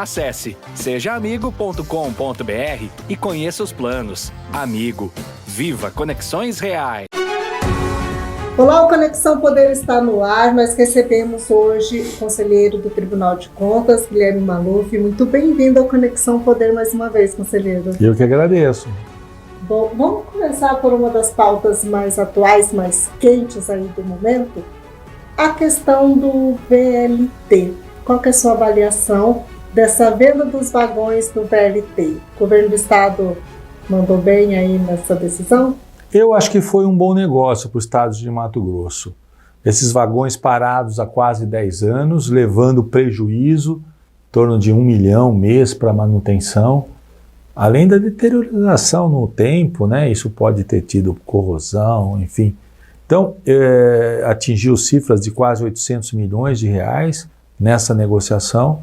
Acesse sejaamigo.com.br e conheça os planos. Amigo, viva conexões reais. Olá, o Conexão Poder está no ar. Nós recebemos hoje o conselheiro do Tribunal de Contas, Guilherme Maluf. Muito bem-vindo ao Conexão Poder mais uma vez, conselheiro. Eu que agradeço. Bom, vamos começar por uma das pautas mais atuais, mais quentes aí do momento, a questão do VLT. Qual que é a sua avaliação dessa venda dos vagões do VLT? O governo do estado mandou bem aí nessa decisão? Eu acho que foi um bom negócio para o estado de Mato Grosso. Esses vagões parados há quase 10 anos, levando prejuízo, em torno de 1 milhão mês para manutenção, além da deterioração no tempo, né? Isso pode ter tido corrosão, enfim. Então, atingiu cifras de quase 800 milhões de reais nessa negociação.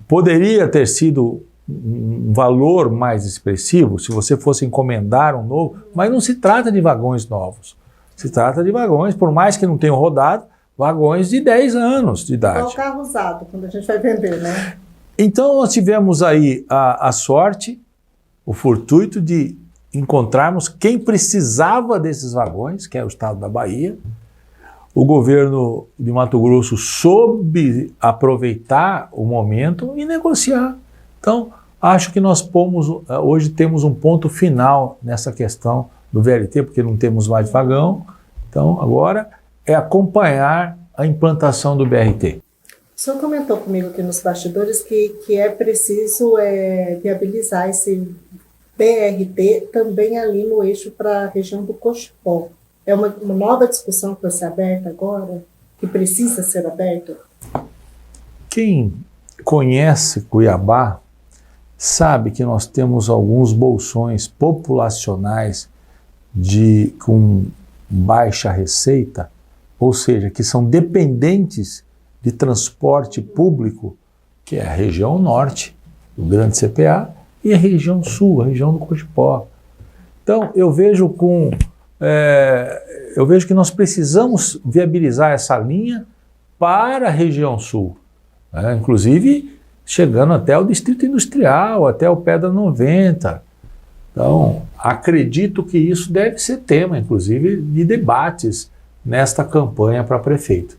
Poderia ter sido um valor mais expressivo se você fosse encomendar um novo, mas não se trata de vagões novos. Se trata de vagões, por mais que não tenham rodado, vagões de 10 anos de idade. É o carro usado, quando a gente vai vender, né? Então nós tivemos aí a sorte, o fortuito de encontrarmos quem precisava desses vagões, que é o estado da Bahia. O governo de Mato Grosso soube aproveitar o momento e negociar. Então, acho que nós hoje temos um ponto final nessa questão do VLT, porque não temos mais vagão. Então, agora é acompanhar a implantação do BRT. O senhor comentou comigo aqui nos bastidores que é preciso viabilizar esse BRT também ali no eixo para a região do Cochipó. É uma nova discussão que vai ser aberta agora, que precisa ser aberta? Quem conhece Cuiabá sabe que nós temos alguns bolsões populacionais com baixa receita, ou seja, que são dependentes de transporte público, que é a região norte, do Grande CPA, e a região sul, a região do Cochipó. Então, eu vejo que nós precisamos viabilizar essa linha para a região sul, né? Inclusive chegando até o Distrito Industrial, até o Pedra 90. Então, acredito que isso deve ser tema, inclusive, de debates nesta campanha para prefeito.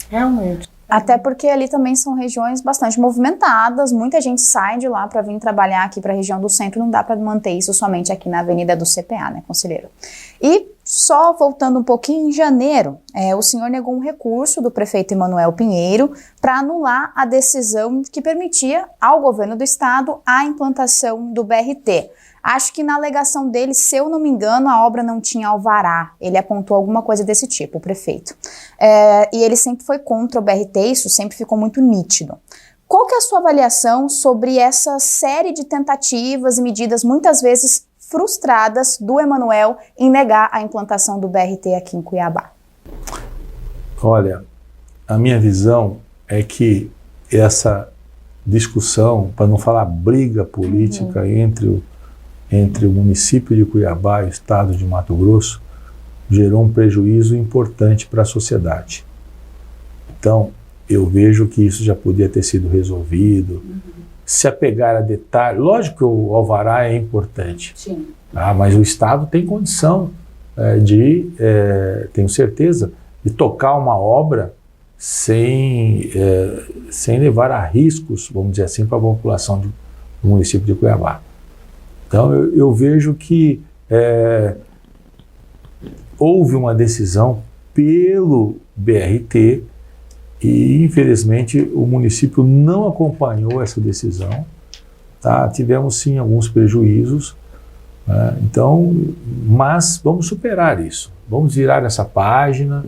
Realmente. Até porque ali também são regiões bastante movimentadas, muita gente sai de lá para vir trabalhar aqui para a região do centro, não dá para manter isso somente aqui na Avenida do CPA, né, conselheiro? E só voltando um pouquinho, em janeiro, o senhor negou um recurso do prefeito Emanuel Pinheiro para anular a decisão que permitia ao governo do estado a implantação do BRT. Acho que na alegação dele, se eu não me engano, a obra não tinha alvará. Ele apontou alguma coisa desse tipo, o prefeito. E ele sempre foi contra o BRT, isso sempre ficou muito nítido. Qual que é a sua avaliação sobre essa série de tentativas e medidas, muitas vezes frustradas, do Emanuel em negar a implantação do BRT aqui em Cuiabá? Olha, a minha visão é que essa discussão, para não falar briga política entre o município de Cuiabá e o estado de Mato Grosso, gerou um prejuízo importante para a sociedade. Então, eu vejo que isso já podia ter sido resolvido, se apegar a detalhes. Lógico que o alvará é importante, Sim. Mas o estado tem condição tenho certeza, de tocar uma obra sem levar a riscos, vamos dizer assim, para a população do município de Cuiabá. Então, eu vejo que houve uma decisão pelo BRT e, infelizmente, o município não acompanhou essa decisão. Tá? Tivemos, sim, alguns prejuízos, né? Mas vamos superar isso. Vamos virar essa página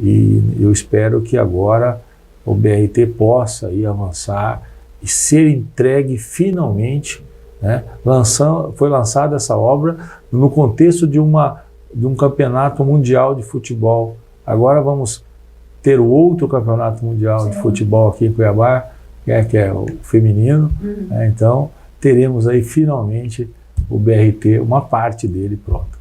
e eu espero que agora o BRT possa aí avançar e ser entregue finalmente, né? Foi lançada essa obra no contexto de um campeonato mundial de futebol. Agora vamos ter o outro campeonato mundial de futebol aqui em Cuiabá, que é o feminino. Então teremos aí finalmente o BRT, uma parte dele pronta.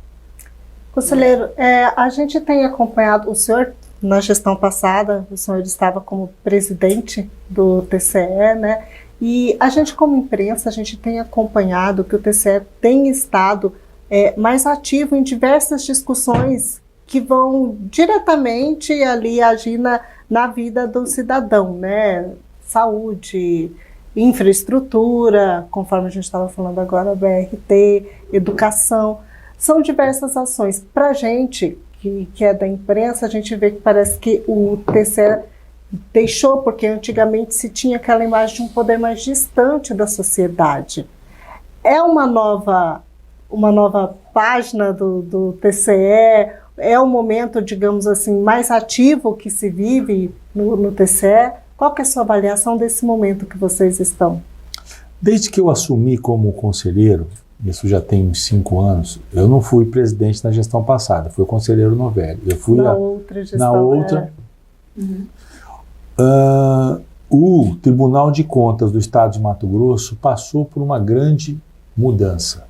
Conselheiro, a gente tem acompanhado, o senhor na gestão passada, o senhor estava como presidente do TCE, né? E a gente, como imprensa, a gente tem acompanhado que o TCE tem estado mais ativo em diversas discussões que vão diretamente ali agir na vida do cidadão, né? Saúde, infraestrutura, conforme a gente estava falando agora, BRT, educação, são diversas ações. Para a gente, que é da imprensa, a gente vê que parece que o TCE deixou, porque antigamente se tinha aquela imagem de um poder mais distante da sociedade. É uma nova página do TCE, é um momento, digamos assim, mais ativo que se vive no TCE. Qual que é a sua avaliação desse momento que vocês estão? Desde que eu assumi como conselheiro, isso já tem uns 5 anos, eu não fui presidente na gestão passada, fui o conselheiro Novelli. Eu fui outra gestão. Na outra. O Tribunal de Contas do Estado de Mato Grosso passou por uma grande mudança.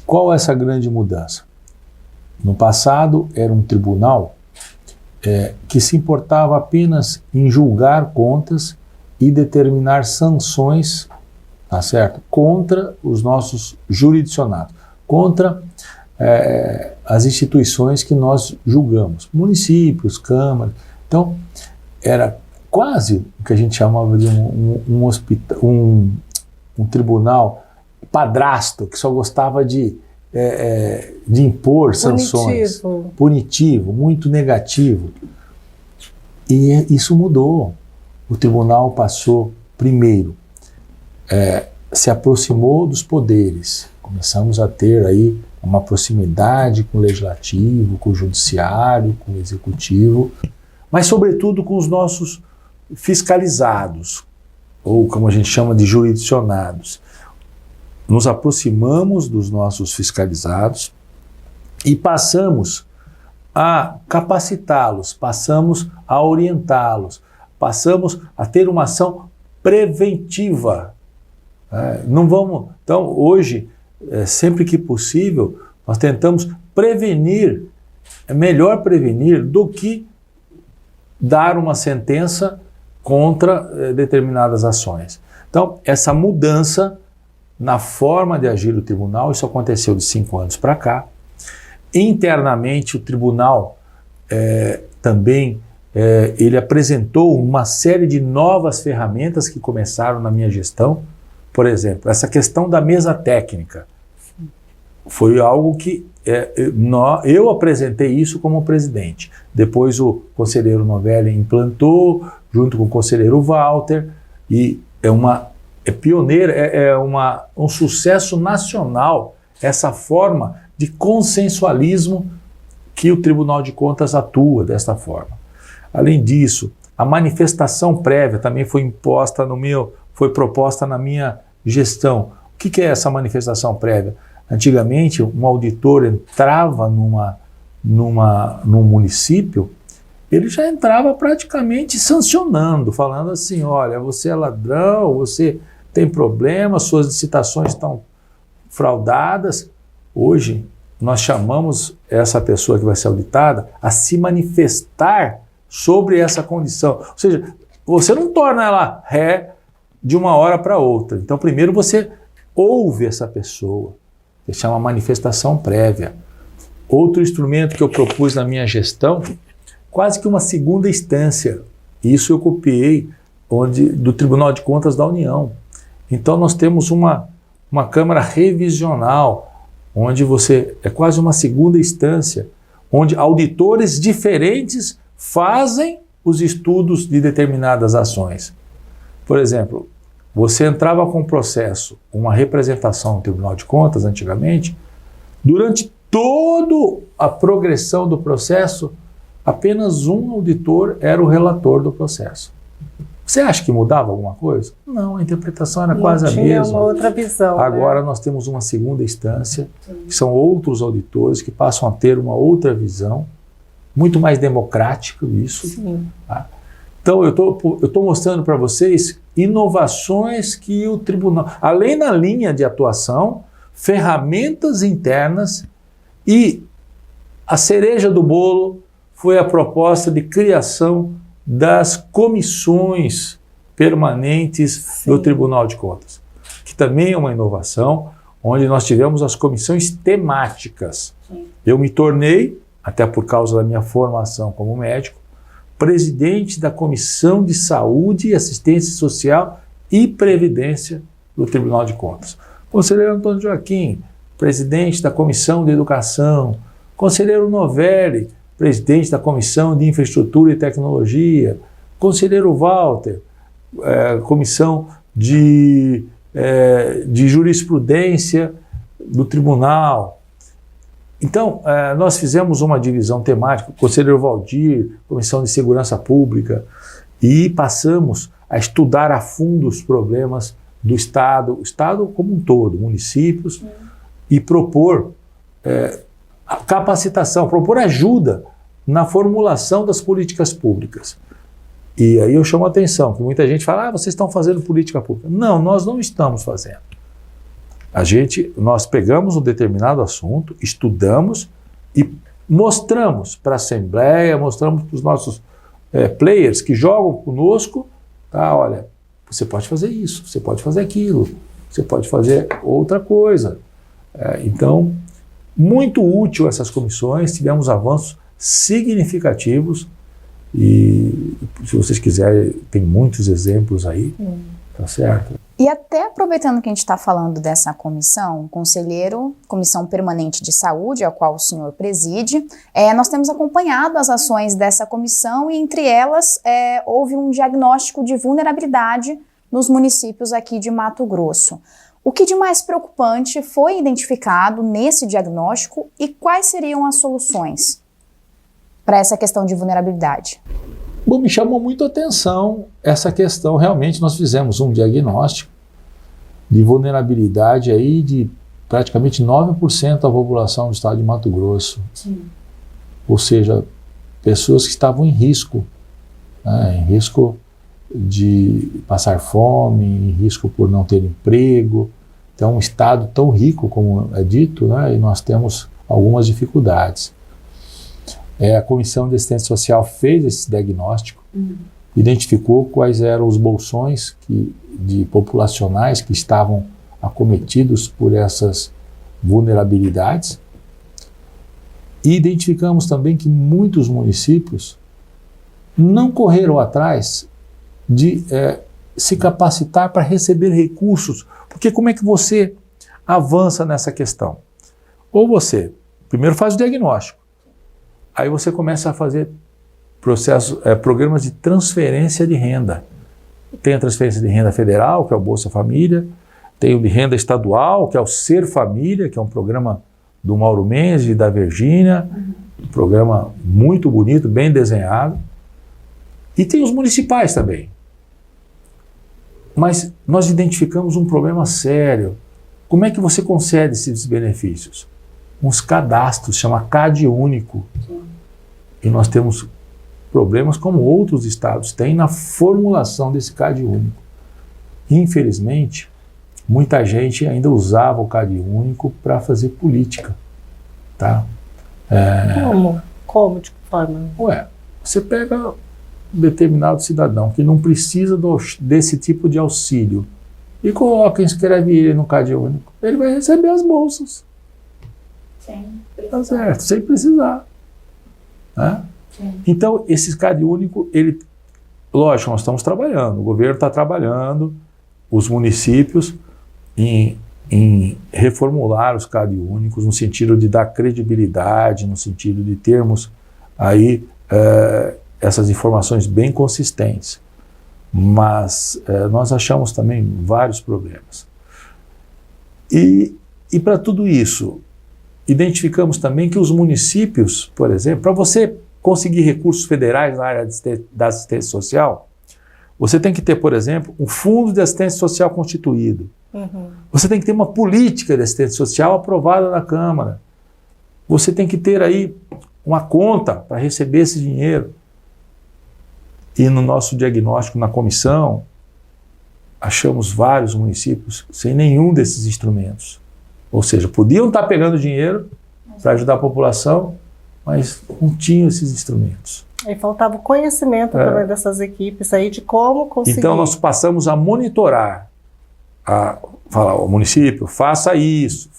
Qual é essa grande mudança? No passado, era um tribunal que se importava apenas em julgar contas e determinar sanções, tá certo? Contra os nossos jurisdicionados, contra as instituições que nós julgamos, municípios, câmaras. Então, era quase o que a gente chamava de um tribunal padrasto, que só gostava de impor sanções. Punitivo, muito negativo. E isso mudou. O tribunal passou, primeiro, se aproximou dos poderes. Começamos a ter aí uma proximidade com o legislativo, com o judiciário, com o executivo, mas sobretudo com os nossos fiscalizados, ou como a gente chama de jurisdicionados. Nos aproximamos dos nossos fiscalizados e passamos a capacitá-los, passamos a orientá-los, passamos a ter uma ação preventiva. Então, hoje, sempre que possível, nós tentamos prevenir. É melhor prevenir do que dar uma sentença contra determinadas ações. Então, essa mudança na forma de agir do tribunal, isso aconteceu de 5 anos para cá. Internamente, o tribunal também ele apresentou uma série de novas ferramentas que começaram na minha gestão. Por exemplo, essa questão da mesa técnica. Foi algo que eu apresentei isso como presidente. Depois o conselheiro Novelli implantou, junto com o conselheiro Walter, e é pioneira, um sucesso nacional essa forma de consensualismo que o Tribunal de Contas atua desta forma. Além disso, a manifestação prévia também foi proposta na minha gestão. O que é essa manifestação prévia? Antigamente, um auditor entrava num município, ele já entrava praticamente sancionando, falando assim, olha, você é ladrão, você tem problema, suas licitações estão fraudadas. Hoje, nós chamamos essa pessoa que vai ser auditada a se manifestar sobre essa condição. Ou seja, você não torna ela ré de uma hora para outra. Então, primeiro você ouve essa pessoa. Isso é uma manifestação prévia. Outro instrumento que eu propus na minha gestão, quase que uma segunda instância. Isso eu copiei do Tribunal de Contas da União. Então nós temos uma Câmara revisional, onde é quase uma segunda instância, onde auditores diferentes fazem os estudos de determinadas ações. Por exemplo, você entrava com um processo, uma representação no Tribunal de Contas, antigamente, durante toda a progressão do processo, apenas um auditor era o relator do processo. Você acha que mudava alguma coisa? Não, a interpretação era quase a mesma. Tinha uma outra visão. Agora nós temos uma segunda instância, que são outros auditores que passam a ter uma outra visão, muito mais democrático isso. Sim. Tá? Então eu estou mostrando para vocês inovações que o tribunal, além da linha de atuação, ferramentas internas e a cereja do bolo foi a proposta de criação das comissões permanentes do Tribunal de Contas, que também é uma inovação, onde nós tivemos as comissões temáticas. Eu me tornei, até por causa da minha formação como médico, presidente da Comissão de Saúde, Assistência Social e Previdência do Tribunal de Contas. Conselheiro Antônio Joaquim, presidente da Comissão de Educação. Conselheiro Novelli, presidente da Comissão de Infraestrutura e Tecnologia. Conselheiro Walter, Comissão de Jurisprudência do Tribunal. Então, nós fizemos uma divisão temática, Conselheiro Valdir, Comissão de Segurança Pública, e passamos a estudar a fundo os problemas do Estado, o Estado como um todo, municípios, e propor capacitação, propor ajuda na formulação das políticas públicas. E aí eu chamo a atenção, que muita gente fala, vocês estão fazendo política pública. Não, nós não estamos fazendo. Nós pegamos um determinado assunto, estudamos e mostramos para a Assembleia, mostramos para os nossos players que jogam conosco, tá, olha, você pode fazer isso, você pode fazer aquilo, você pode fazer outra coisa. Então, muito útil essas comissões, tivemos avanços significativos e, se vocês quiserem, tem muitos exemplos aí, tá certo? E até aproveitando que a gente está falando dessa comissão, conselheiro, Comissão Permanente de Saúde, a qual o senhor preside, nós temos acompanhado as ações dessa comissão e, entre elas, houve um diagnóstico de vulnerabilidade nos municípios aqui de Mato Grosso. O que de mais preocupante foi identificado nesse diagnóstico e quais seriam as soluções para essa questão de vulnerabilidade? Bom, me chamou muito a atenção essa questão. Realmente nós fizemos um diagnóstico de vulnerabilidade aí de praticamente 9% da população do estado de Mato Grosso. Sim. Ou seja, pessoas que estavam em risco de passar fome, em risco por não ter emprego. Então, um estado tão rico como é dito, né, e nós temos algumas dificuldades. A Comissão de Assistência Social fez esse diagnóstico, identificou quais eram os bolsões populacionais que estavam acometidos por essas vulnerabilidades, e identificamos também que muitos municípios não correram atrás de se capacitar para receber recursos, porque como é que você avança nessa questão? Ou você primeiro faz o diagnóstico, aí você começa a fazer programas de transferência de renda. Tem a transferência de renda federal, que é o Bolsa Família, tem o de renda estadual, que é o Ser Família, que é um programa do Mauro Mendes e da Virgínia, um programa muito bonito, bem desenhado, e tem os municipais também. Mas nós identificamos um problema sério. Como é que você concede esses benefícios? Uns cadastros, chama CAD único. E nós temos problemas como outros estados têm na formulação desse CAD único. Infelizmente, muita gente ainda usava o CAD único para fazer política. Tá? Como? De que forma? Você pega um determinado cidadão que não precisa desse tipo de auxílio e coloca, inscreve ele no CAD único, ele vai receber as bolsas. Tá certo, sem precisar. Né? Então, esse CAD único, lógico, nós estamos trabalhando, o governo está trabalhando, os municípios, em reformular os CAD únicos, no sentido de dar credibilidade, no sentido de termos aí essas informações bem consistentes. Mas nós achamos também vários problemas. E para tudo isso, identificamos também que os municípios, por exemplo, para você conseguir recursos federais na área da assistência social, você tem que ter, por exemplo, um fundo de assistência social constituído. Você tem que ter uma política de assistência social aprovada na Câmara. Você tem que ter aí uma conta para receber esse dinheiro. E no nosso diagnóstico na comissão, achamos vários municípios sem nenhum desses instrumentos. Ou seja, podiam estar pegando dinheiro para ajudar a população, mas não tinham esses instrumentos. E faltava o conhecimento também dessas equipes aí de como conseguir. Então nós passamos a monitorar, a falar ao município, faça isso,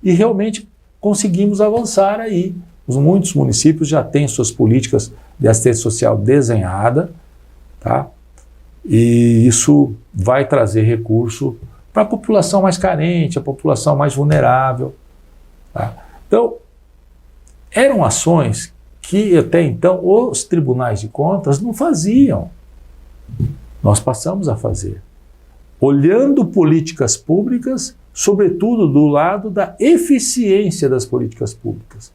e realmente conseguimos avançar aí. Muitos municípios já têm suas políticas de assistência social desenhada, tá? E isso vai trazer recurso para a população mais carente, a população mais vulnerável. Tá? Então, eram ações que até então os tribunais de contas não faziam. Nós passamos a fazer. Olhando políticas públicas, sobretudo do lado da eficiência das políticas públicas.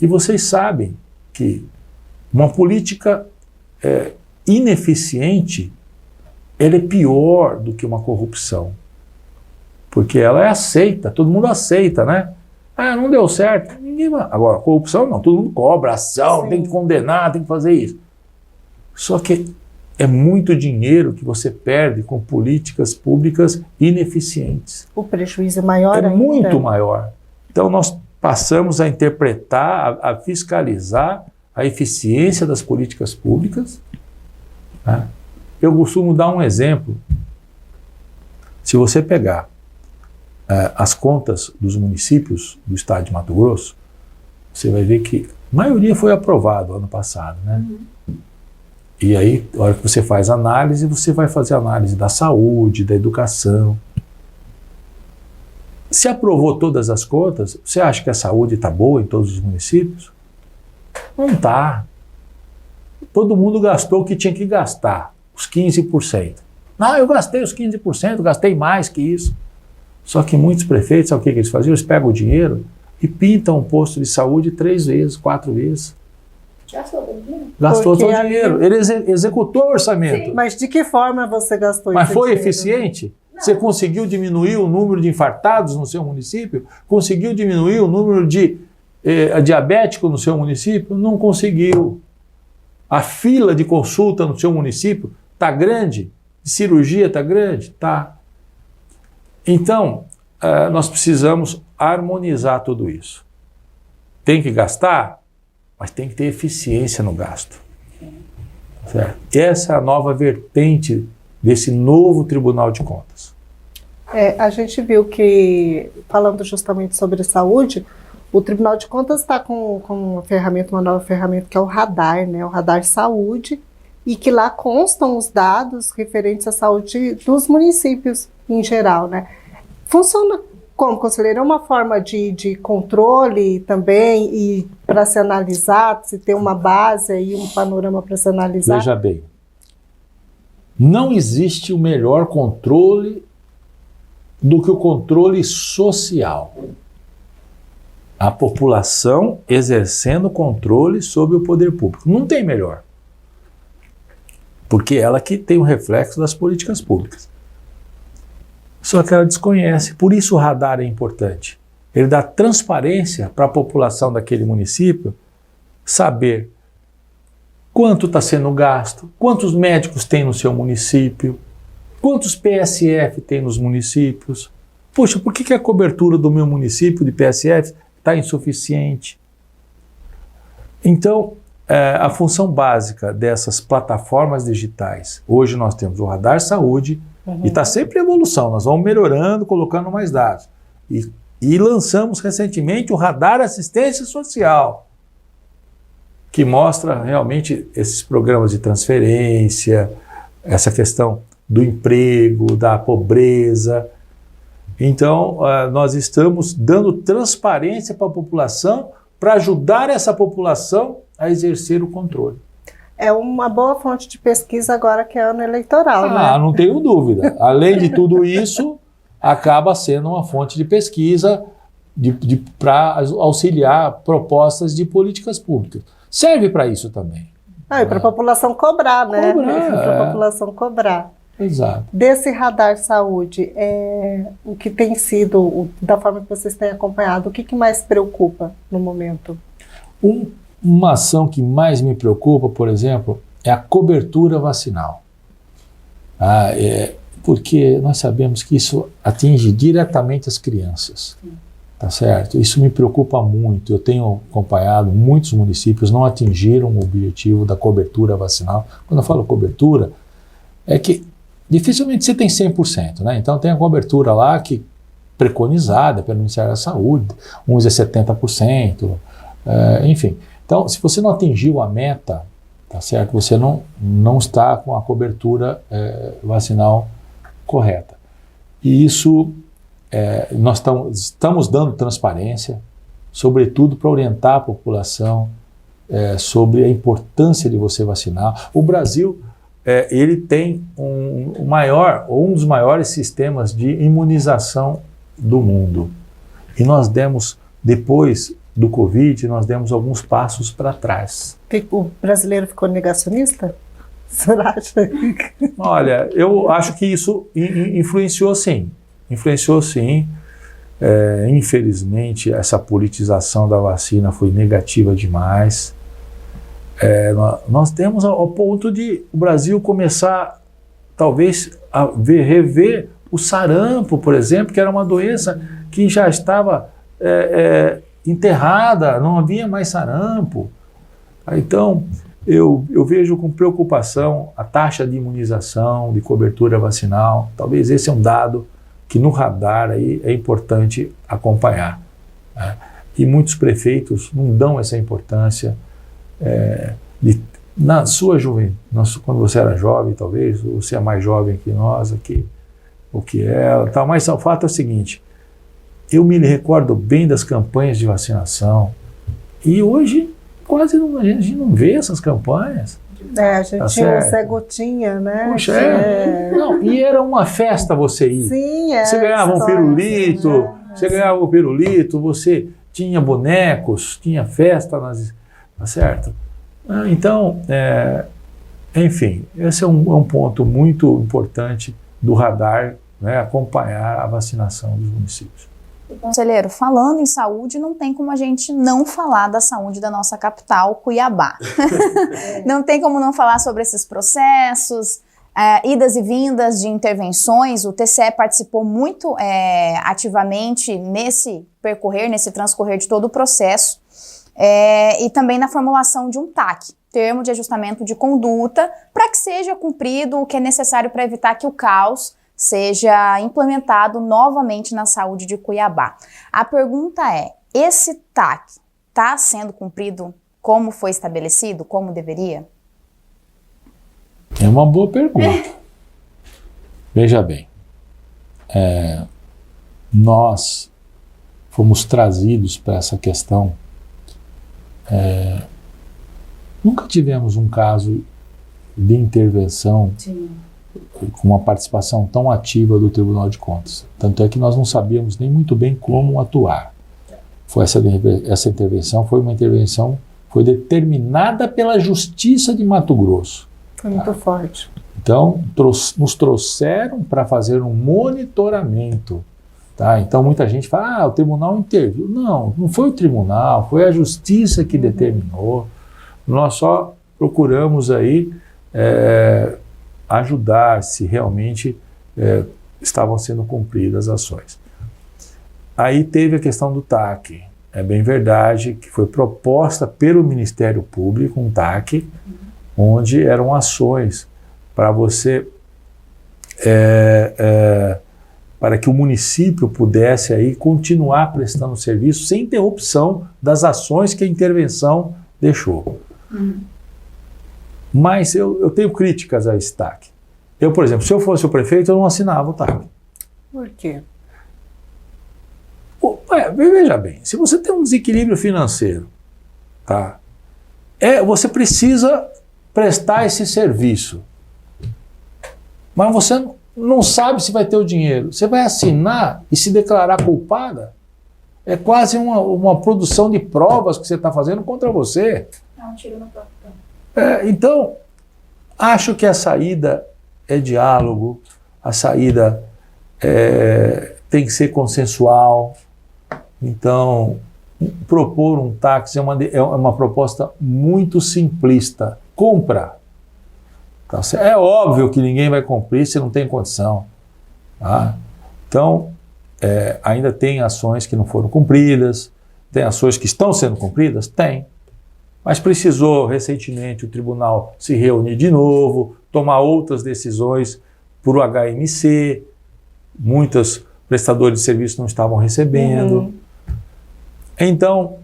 E vocês sabem que uma política ineficiente, ela é pior do que uma corrupção. Porque ela é aceita, todo mundo aceita, né? Ah, não deu certo. Ninguém vai. Agora, corrupção não, todo mundo cobra ação, tem que condenar, tem que fazer isso. Só que é muito dinheiro que você perde com políticas públicas ineficientes. O prejuízo é maior ainda. É muito maior. Então nós passamos a interpretar, a fiscalizar a eficiência das políticas públicas. Tá? Eu costumo dar um exemplo. Se você pegar as contas dos municípios do estado de Mato Grosso, você vai ver que a maioria foi aprovado ano passado, né? E aí, na hora que você faz análise, você vai fazer análise da saúde, da educação. Se aprovou todas as contas, você acha que a saúde está boa em todos os municípios? Não está. Todo mundo gastou o que tinha que gastar, os 15%. Não, eu gastei os 15%, gastei mais que isso. Só que muitos prefeitos, sabe o que eles faziam? Eles pegam o dinheiro e pintam um posto de saúde 3 vezes, 4 vezes. Gastou todo o dinheiro. Ele executou o orçamento. Sim. Mas de que forma você gastou Mas esse foi dinheiro? eficiente? Não. Você conseguiu diminuir o número de infartados no seu município? Conseguiu diminuir o número de diabéticos no seu município? Não conseguiu. A fila de consulta no seu município está grande? De cirurgia está grande? Está. Então, nós precisamos harmonizar tudo isso. Tem que gastar, mas tem que ter eficiência no gasto. Certo? Essa é a nova vertente desse novo Tribunal de Contas. A gente viu que, falando justamente sobre saúde, o Tribunal de Contas está com uma nova ferramenta que é o Radar, né? O Radar Saúde, e que lá constam os dados referentes à saúde dos municípios em geral, né? Funciona como, conselheiro? É uma forma de controle também e para se analisar, se ter uma base aí, um panorama para se analisar? Veja bem, não existe o melhor controle do que o controle social. A população exercendo controle sobre o poder público. Não tem melhor. Porque ela que tem o reflexo das políticas públicas. Só que ela desconhece, por isso o radar é importante. Ele dá transparência para a população daquele município saber quanto está sendo gasto, quantos médicos tem no seu município, quantos PSF tem nos municípios. Poxa, por que a cobertura do meu município de PSF está insuficiente? Então, a função básica dessas plataformas digitais, hoje nós temos o Radar Saúde, e está sempre em evolução, nós vamos melhorando, colocando mais dados. E lançamos recentemente o Radar Assistência Social, que mostra realmente esses programas de transferência, essa questão do emprego, da pobreza. Então, nós estamos dando transparência para a população, para ajudar essa população a exercer o controle. É uma boa fonte de pesquisa agora que é ano eleitoral, né? Não tenho dúvida. Além de tudo isso, acaba sendo uma fonte de pesquisa para auxiliar propostas de políticas públicas. Serve para isso também. E para a população cobrar, né? Para a população cobrar. Exato. Desse Radar Saúde, o que tem sido, da forma que vocês têm acompanhado, o que mais preocupa no momento? Uma ação que mais me preocupa, por exemplo, é a cobertura vacinal. Porque nós sabemos que isso atinge diretamente as crianças. tá certo? Isso me preocupa muito. Eu tenho acompanhado muitos municípios não atingiram o objetivo da cobertura vacinal. Quando eu falo cobertura, é que dificilmente você tem 100%, né? Então tem a cobertura lá que preconizada pelo Ministério da Saúde, uns é 70%, enfim. Então, se você não atingiu a meta, tá certo? Você não está com a cobertura vacinal correta. E isso, nós estamos dando transparência, sobretudo para orientar a população sobre a importância de você vacinar. O Brasil, ele tem um dos maiores sistemas de imunização do mundo. E nós demos, depois do Covid, nós demos alguns passos para trás. O brasileiro ficou negacionista? Será? Olha, eu acho que isso influenciou sim. Influenciou sim. Infelizmente, essa politização da vacina foi negativa demais. Nós temos ao ponto de o Brasil começar, talvez, a rever o sarampo, por exemplo, que era uma doença que já estava enterrada, não havia mais sarampo. Então, eu vejo com preocupação a taxa de imunização, de cobertura vacinal. Talvez esse é um dado que no radar aí é importante acompanhar, né? E muitos prefeitos não dão essa importância. Na sua juventude, quando você era jovem, talvez, você é mais jovem que nós aqui, ou que ela, tal, mas o fato é o seguinte: eu me recordo bem das campanhas de vacinação e hoje quase a gente não vê essas campanhas. A gente tinha o Zé Gotinha, né? Puxa, não, e era uma festa você ir. Sim, você ganhava um pirulito, assim, você ganhava um pirulito, você tinha bonecos, tinha festa, tá certo? Então, enfim, esse é um ponto muito importante do radar, né, acompanhar a vacinação dos municípios. Conselheiro, falando em saúde, não tem como a gente não falar da saúde da nossa capital, Cuiabá. Não tem como não falar sobre esses processos, idas e vindas de intervenções. O TCE participou muito ativamente nesse transcorrer de todo o processo, e também na formulação de um TAC, termo de ajustamento de conduta, para que seja cumprido o que é necessário para evitar que o caos seja implementado novamente na saúde de Cuiabá. A pergunta é, esse TAC está sendo cumprido como foi estabelecido, como deveria? É uma boa pergunta. Veja bem, nós fomos trazidos para essa questão. Nunca tivemos um caso de intervenção com uma participação tão ativa do Tribunal de Contas. Tanto é que nós não sabíamos nem muito bem como atuar. Essa intervenção foi uma intervenção, foi determinada pela Justiça de Mato Grosso. Foi muito forte. Então, nos trouxeram para fazer um monitoramento. Tá? Então, muita gente fala, o tribunal interviu. Não foi o tribunal, foi a Justiça que determinou. Nós só procuramos aí ajudar se realmente estavam sendo cumpridas as ações. Aí teve a questão do TAC. É bem verdade que foi proposta pelo Ministério Público um TAC, onde eram ações para você, para que o município pudesse aí continuar prestando serviço sem interrupção das ações que a intervenção deixou. Mas eu tenho críticas a esse TAC. Eu, por exemplo, se eu fosse o prefeito, eu não assinava o TAC. Por quê? Veja bem, se você tem um desequilíbrio financeiro, tá? Você precisa prestar esse serviço. Mas você não sabe se vai ter o dinheiro. Você vai assinar e se declarar culpada? É quase uma produção de provas que você está fazendo contra você. É um tiro no próprio pé. Então, acho que a saída é diálogo, a saída tem que ser consensual. Então, propor um táxi é uma proposta muito simplista. Compra. Tá? É óbvio que ninguém vai cumprir se não tem condição. Tá? Então, ainda tem ações que não foram cumpridas, tem ações que estão sendo cumpridas? Tem. Mas precisou recentemente o tribunal se reunir de novo, tomar outras decisões por o HMC, muitos prestadores de serviço não estavam recebendo. Então,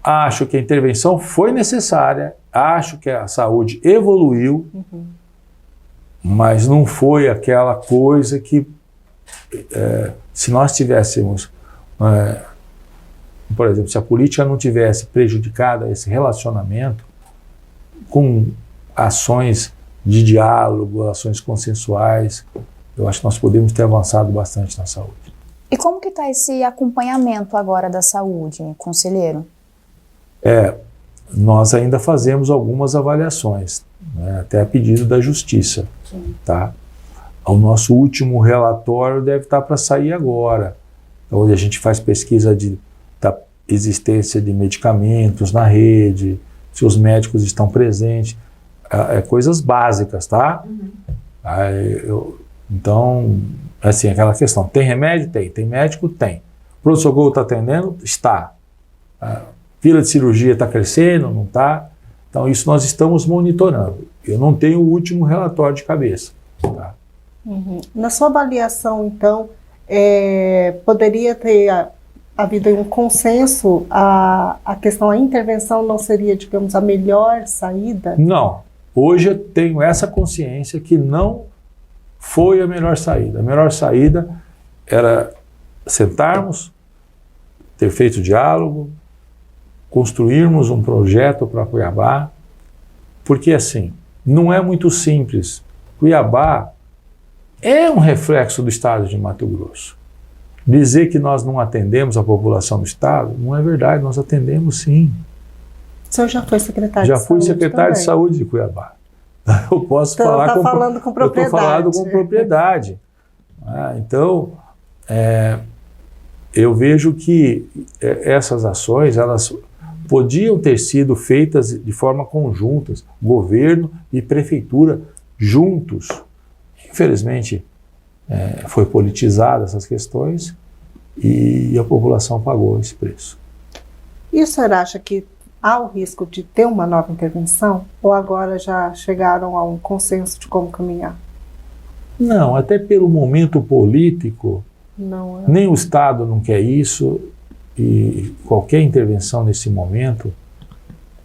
acho que a intervenção foi necessária, acho que a saúde evoluiu, mas não foi aquela coisa que, se nós tivéssemos, por exemplo, se a política não tivesse prejudicado esse relacionamento com ações de diálogo, ações consensuais, eu acho que nós podemos ter avançado bastante na saúde. E como que está esse acompanhamento agora da saúde, conselheiro? Nós ainda fazemos algumas avaliações, né, até a pedido da Justiça. Tá? O nosso último relatório deve estar para sair agora, onde a gente faz pesquisa da existência de medicamentos na rede, se os médicos estão presentes, coisas básicas, tá? Então, assim, aquela questão, tem remédio? Tem médico? Tem. Pronto-socorro está atendendo? Está. Fila de cirurgia está crescendo? Não está. Então, isso nós estamos monitorando. Eu não tenho o último relatório de cabeça. Tá? Na sua avaliação, então, poderia ter havido um consenso, a questão, a intervenção não seria, digamos, a melhor saída? Não. Hoje eu tenho essa consciência que não foi a melhor saída. A melhor saída era sentarmos, ter feito diálogo, construirmos um projeto para Cuiabá, porque assim, não é muito simples. Cuiabá é um reflexo do estado de Mato Grosso. Dizer que nós não atendemos a população do estado, não é verdade, nós atendemos sim. O senhor já foi secretário de saúde? Já fui secretário de saúde de Cuiabá. Eu posso falar com falando com propriedade. Eu estou falando com propriedade. Então, eu vejo que essas ações, elas podiam ter sido feitas de forma conjuntas, governo e prefeitura juntos. Infelizmente, foi politizada essas questões e a população pagou esse preço. E o senhor acha que há o risco de ter uma nova intervenção? Ou agora já chegaram a um consenso de como caminhar? Não, até pelo momento político, nem o Estado não quer isso, e qualquer intervenção nesse momento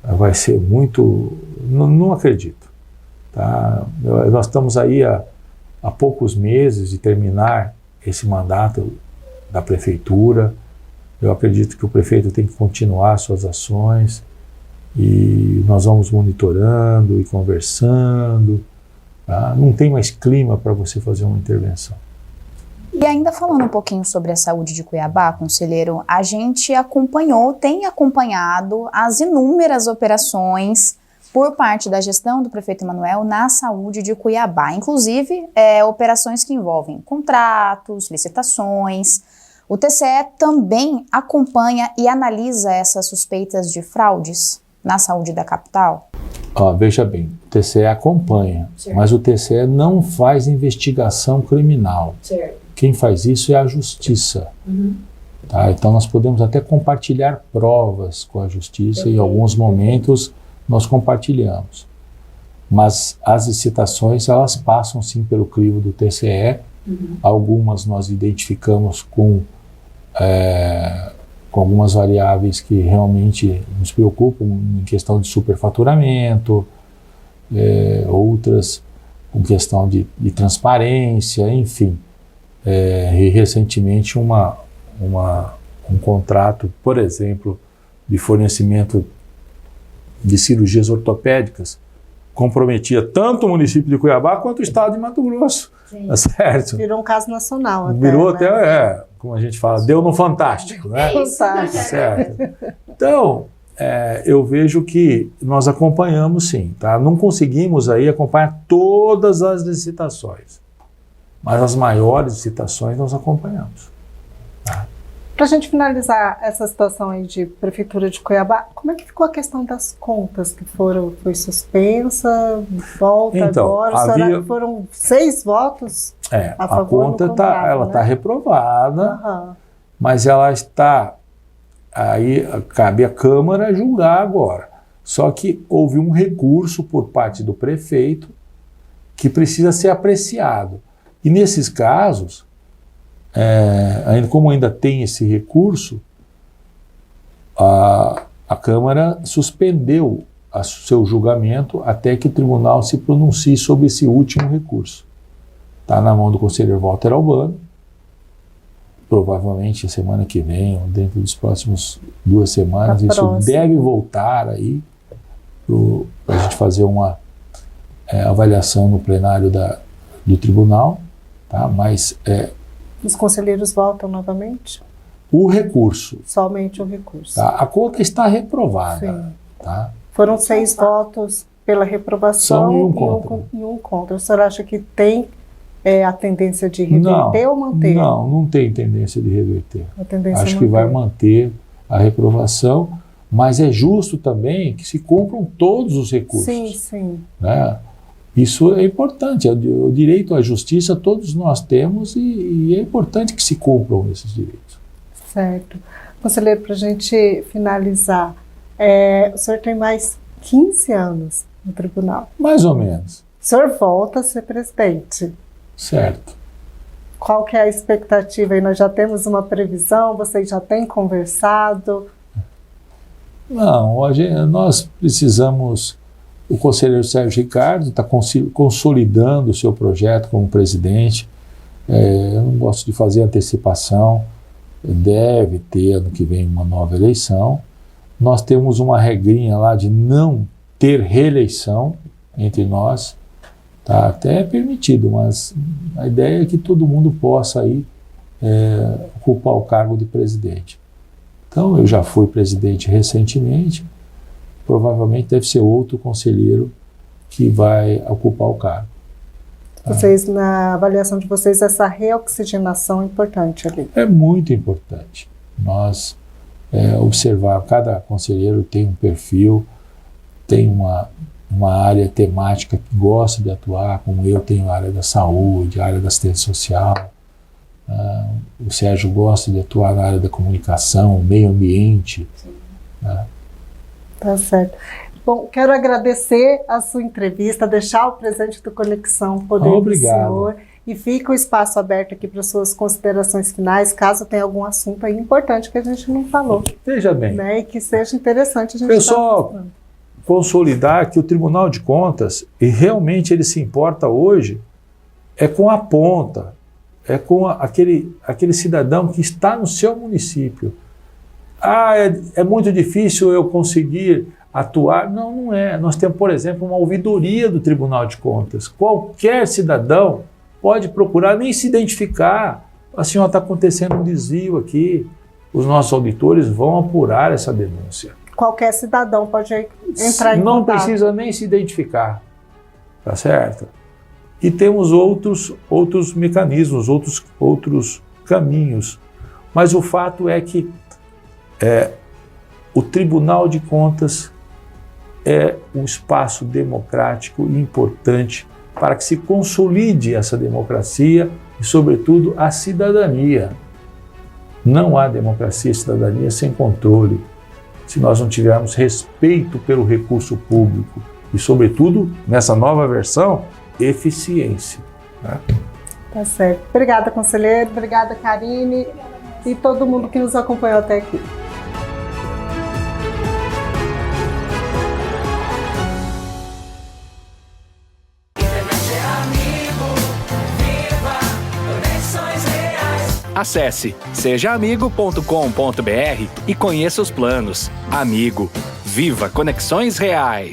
vai ser muito... Não acredito. Tá? Nós estamos aí há poucos meses de terminar esse mandato da prefeitura. Eu acredito que o prefeito tem que continuar suas ações e nós vamos monitorando e conversando. Tá? Não tem mais clima para você fazer uma intervenção. E ainda falando um pouquinho sobre a saúde de Cuiabá, conselheiro, a gente tem acompanhado as inúmeras operações por parte da gestão do prefeito Emanuel na saúde de Cuiabá. Inclusive, operações que envolvem contratos, licitações. O TCE também acompanha e analisa essas suspeitas de fraudes na saúde da capital? Veja bem, o TCE acompanha, certo, mas o TCE não faz investigação criminal. Certo. Quem faz isso é a Justiça. Tá? Então nós podemos até compartilhar provas com a Justiça, em alguns momentos nós compartilhamos. Mas as licitações, elas passam sim pelo crivo do TCE. Algumas nós identificamos com algumas variáveis que realmente nos preocupam em questão de superfaturamento, outras com questão de transparência, enfim. E recentemente um contrato, por exemplo, de fornecimento de cirurgias ortopédicas comprometia tanto o município de Cuiabá quanto o estado de Mato Grosso. Sim. Tá certo? Virou um caso nacional até. Virou né? até, como a gente fala, deu no Fantástico, né? Fantástico. Certo. Então, eu vejo que nós acompanhamos sim, tá? Não conseguimos aí acompanhar todas as licitações, mas as maiores licitações nós acompanhamos. Tá? Para a gente finalizar essa situação aí de Prefeitura de Cuiabá, como é que ficou a questão das contas que foi suspensa, volta Então, agora? Será que foram 6 votos a favor? A conta está reprovada, mas ela está... Aí cabe à Câmara julgar agora. Só que houve um recurso por parte do prefeito que precisa ser apreciado. E nesses casos, como ainda tem esse recurso, a Câmara suspendeu o seu julgamento até que o tribunal se pronuncie sobre esse último recurso. Está na mão do conselheiro Walter Albano. Provavelmente a semana que vem, ou dentro dos próximos 2 semanas, isso deve voltar aí para a gente fazer uma avaliação no plenário do tribunal, tá? Mas os conselheiros votam novamente? O recurso. Somente o recurso. Tá? A conta está reprovada. Sim. Tá? Foram 6 votos pela reprovação e um contra. O senhor acha que tem a tendência de reverter ou manter? Não tem tendência de reverter. Acho que vai manter a reprovação, mas é justo também que se cumpram todos os recursos. Sim. Né? Isso é importante, o direito à justiça todos nós temos e é importante que se cumpram esses direitos. Certo. Conselheiro, para a gente finalizar, o senhor tem mais 15 anos no tribunal. Mais ou menos. O senhor volta a ser presidente. Certo. Qual que é a expectativa aí? Nós já temos uma previsão? Vocês já têm conversado? Não, nós precisamos... O conselheiro Sérgio Ricardo está consolidando o seu projeto como presidente. Eu não gosto de fazer antecipação. Deve ter ano que vem uma nova eleição. Nós temos uma regrinha lá de não ter reeleição entre nós. Está até permitido, mas a ideia é que todo mundo possa aí ocupar o cargo de presidente. Então, eu já fui presidente recentemente. Provavelmente deve ser outro conselheiro que vai ocupar o cargo. Vocês, na avaliação de vocês, essa reoxigenação é importante ali? É muito importante. Nós observar, cada conselheiro tem um perfil, tem uma área temática que gosta de atuar, como eu tenho a área da saúde, a área da assistência social. O Sérgio gosta de atuar na área da comunicação, meio ambiente. Tá certo. Bom, quero agradecer a sua entrevista, deixar o presente do Conexão Poder do Senhor e fica o espaço aberto aqui para suas considerações finais, caso tenha algum assunto aí importante que a gente não falou. Veja bem. Né, e que seja interessante a gente estar consolidar que o Tribunal de Contas, e realmente ele se importa hoje, é com a ponta, é com aquele cidadão que está no seu município. É muito difícil eu conseguir atuar. Não é. Nós temos, por exemplo, uma ouvidoria do Tribunal de Contas. Qualquer cidadão pode procurar, nem se identificar. Assim, está acontecendo um desvio aqui. Os nossos auditores vão apurar essa denúncia. Qualquer cidadão pode entrar em contato. Não precisa nem se identificar. Tá certo? E temos outros mecanismos, outros caminhos. Mas o fato é que o Tribunal de Contas é um espaço democrático e importante para que se consolide essa democracia e, sobretudo, a cidadania. Não há democracia e cidadania sem controle, se nós não tivermos respeito pelo recurso público e, sobretudo, nessa nova versão, eficiência. Né? Tá certo. Obrigada, conselheiro. Obrigada, Karine. E todo mundo que nos acompanhou até aqui. Acesse sejaamigo.com.br e conheça os planos. Amigo, viva Conexões Reais!